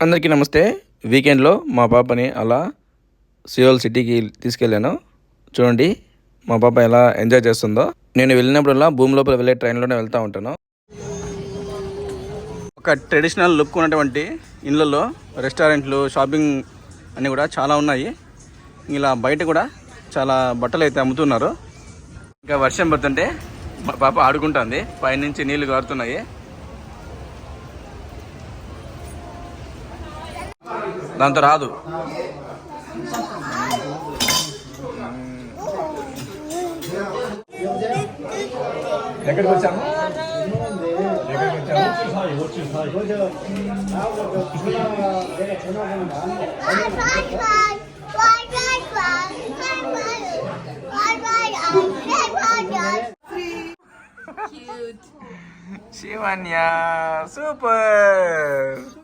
అందరికీ నమస్తే. వీకెండ్లో మా పాపని అలా సియోల్ సిటీకి తీసుకెళ్ళాను. చూడండి మా పాప ఎలా ఎంజాయ్ చేస్తుందో. నేను వెళ్ళినప్పుడల్లా భూమి లోపల వెళ్ళే ట్రైన్లోనే వెళ్తూ ఉంటాను. ఒక ట్రెడిషనల్ లుక్ ఉన్నటువంటి ఇళ్ళల్లో రెస్టారెంట్లు, షాపింగ్ అన్నీ కూడా చాలా ఉన్నాయి. ఇలా బయట కూడా చాలా బట్టలు అయితే అమ్ముతున్నారు. ఇంకా వర్షం పడుతుంటే మా పాప ఆడుకుంటుంది. పైనుంచి నీళ్లు కారుతున్నాయి. దాంతో రాదు. ఎక్కడికి వచ్చాము? శివన్య సూపర్.